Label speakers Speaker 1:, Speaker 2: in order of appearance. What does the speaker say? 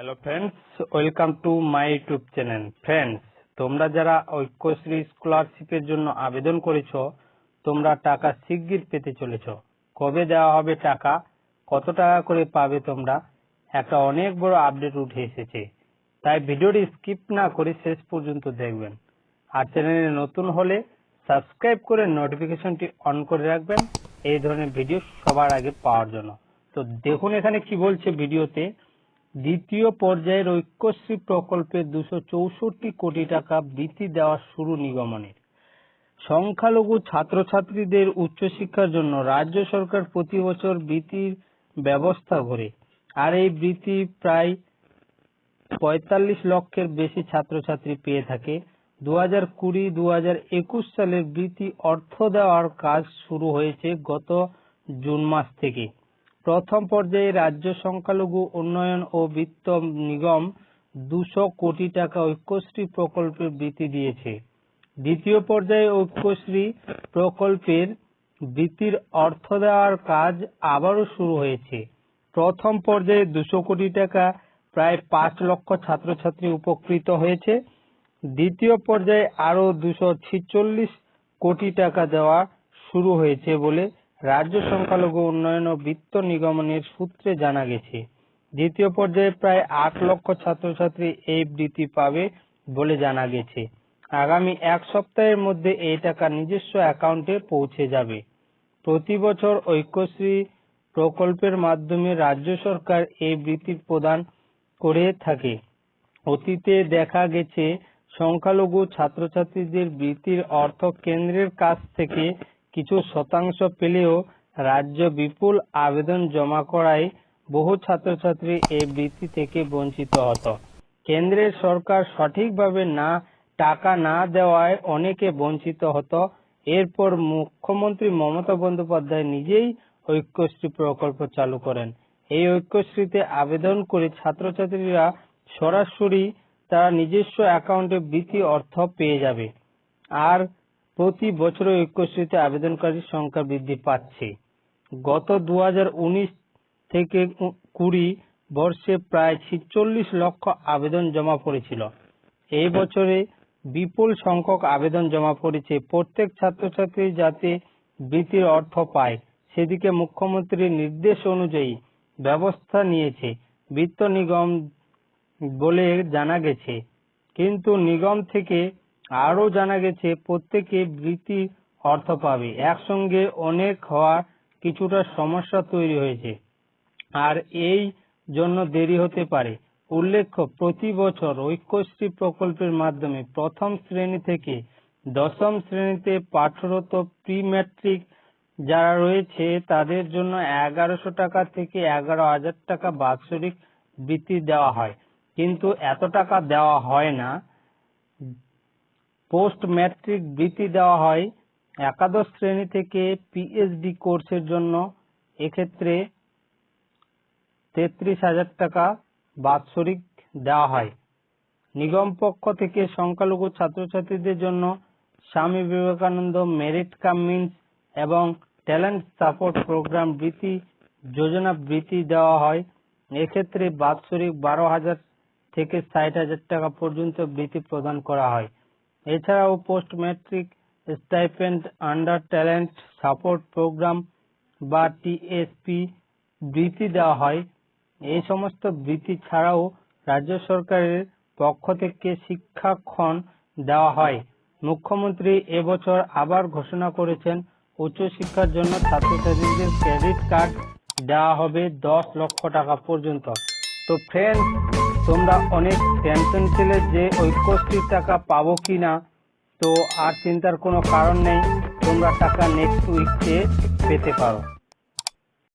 Speaker 1: Hello friends, welcome to my YouTube channel. Friends, তোমরা যারা ঐক্যশ্রী স্কলারশিপের জন্য আবেদন করেছো, তোমরা টাকা শিগগির পেতে চলেছো। কবে দেওয়া হবে টাকা, কত টাকা করে পাবে তোমরা, একটা অনেক বড় আপডেট উঠে এসেছে। তাই ভিডিওটি স্কিপ না করে শেষ পর্যন্ত দেখবেন। আর চ্যানেলে নতুন হলে সাবস্ক্রাইব করে নোটিফিকেশনটি অন করে রাখবেন এই ধরনের ভিডিও সবার আগে পাওয়ার জন্য। তো দেখুন এখানে কি বলছে ভিডিওতে। দ্বিতীয় পর্যায়ের ঐক্যশ্রী প্রকল্পে 264 কোটি টাকা বৃত্তি দেওয়া শুরু নিগমনের। সংখ্যালঘু ছাত্রছাত্রীদের উচ্চশিক্ষার জন্য রাজ্য সরকার প্রতি বছর বৃত্তির ব্যবস্থা করে। আর এই বৃত্তি প্রায় 45 লক্ষের বেশি ছাত্রছাত্রী পেয়ে থাকে। 2020-2021 সালের বৃত্তি অর্থ দেওয়ার কাজ শুরু হয়েছে গত জুন মাস থেকে। প্রথম পর্যায়ে রাজ্য সংখ্যালঘু উন্নয়ন ও বিত্ত নিগম 200 কোটি টাকা ঐক্যশ্রী প্রকল্পের বৃত্তি দিয়েছে। দ্বিতীয় পর্যায়ে ঐক্যশ্রী প্রকল্পের বৃত্তির অর্থ দেওয়ার কাজ আবারও শুরু হয়েছে। প্রথম পর্যায়ে 200 কোটি টাকা প্রায় 5 লক্ষ ছাত্রছাত্রী উপকৃত হয়েছে। দ্বিতীয় পর্যায়ে আরো 246 কোটি টাকা দেওয়া শুরু হয়েছে বলে রাজ্য সংখ্যালঘু উন্নয়ন ও বিত্ত নিগমনের সূত্রে জানা গেছে। দ্বিতীয় পর্যায়ে প্রায় 8 লক্ষ ছাত্রছাত্রী এই বৃত্তি পাবে বলে জানা গেছে। আগামী এক সপ্তাহের মধ্যে এই টাকা নিজস্ব অ্যাকাউন্টে পৌঁছে যাবে। প্রতি বছর ঐক্যশ্রী প্রকল্পের মাধ্যমে রাজ্য সরকার এই বৃত্তি প্রদান করে থাকে। অতীতে দেখা গেছে সংখ্যালঘু ছাত্রছাত্রীদের বৃত্তির অর্থ কেন্দ্রের কাছ থেকে কিছু শতাংশ পেলেও রাজ্য বিপুল আবেদন জমা করায় বহু ছাত্রছাত্রী এই বৃত্তি থেকে বঞ্চিত হতো। কেন্দ্রের সরকার সঠিকভাবে টাকা না দেওয়ায় অনেকে বঞ্চিত হতো। এরপর মুখ্যমন্ত্রী মমতা বন্দ্যোপাধ্যায় নিজেই ঐক্যশ্রী প্রকল্প চালু করেন। এই ঐক্যশ্রীতে আবেদন করে ছাত্রছাত্রীরা সরাসরি তারা নিজস্ব অ্যাকাউন্টে বৃত্তি অর্থ পেয়ে যাবে। আর প্রতি বছর ঐক্যশ্রীতে আবেদনকারীর সংখ্যা বৃদ্ধি পাচ্ছে। গত 2019 থেকে 20 বর্ষে প্রায় 46 লক্ষ আবেদন জমা পড়েছিল। এই বছরে বিপুল সংখ্যক আবেদন জমা পড়েছে। প্রত্যেক ছাত্রছাত্রী যাতে বৃত্তির অর্থ পায় সেদিকে মুখ্যমন্ত্রীর নির্দেশ অনুযায়ী ব্যবস্থা নিয়েছে বিত্ত নিগম বলে জানা গেছে। কিন্তু নিগম থেকে আরো জানা গেছে প্রত্যেকে বৃত্তি অর্থ পাবে। একসঙ্গে অনেক হওয়া কিছুটা সমস্যা তৈরি হয়েছে, আর এই জন্য দেরি হতে পারে। উল্লেখ্য, প্রতি বছর ঐক্যশ্রী প্রকল্পের মাধ্যমে প্রথম শ্রেণী থেকে দশম শ্রেণীতে পাঠরত প্রি ম্যাট্রিক যারা রয়েছে তাদের জন্য 1100 টাকা থেকে 11,000 টাকা বাৎসরিক বৃত্তি দেওয়া হয়। কিন্তু এত টাকা দেওয়া হয় না। পোস্ট ম্যাট্রিক বৃত্তি দেওয়া হয় একাদশ শ্রেণী থেকে পিএইচডি কোর্সের জন্য। এক্ষেত্রে 33,000 টাকা বাৎসরিক দেওয়া হয়। নিগম পক্ষ থেকে সংখ্যালঘু ছাত্রছাত্রীদের জন্য Swami Vivekananda merit cum means এবং ট্যালেন্ট সাপোর্ট প্রোগ্রাম বৃত্তি যোজনা বৃত্তি দেওয়া হয়। এক্ষেত্রে বাৎসরিক 12,000 থেকে 60,000 টাকা পর্যন্ত বৃত্তি প্রদান করা হয়। এছাড়াও post matric stipend under talent support programme বা টিএসপি বৃত্তি দেওয়া হয়। এই সমস্ত বৃত্তি ছাড়াও রাজ্য সরকারের পক্ষ থেকে শিক্ষাক্ষণ দেওয়া হয়। মুখ্যমন্ত্রী এবছর আবার ঘোষণা করেছেন উচ্চশিক্ষার জন্য ছাত্রছাত্রীদের ক্রেডিট কার্ড দেওয়া হবে 10 লক্ষ টাকা পর্যন্ত। তো ফ্রেন্ডস, তোমরা অনেক টেনশন ছিলে যে ঐক্যশ্রীর টাকা পাবো কিনা, তো আর চিন্তার কোনো কারণ নেই, তোমরা টাকা নেক্সট উইকে পেতে পারো।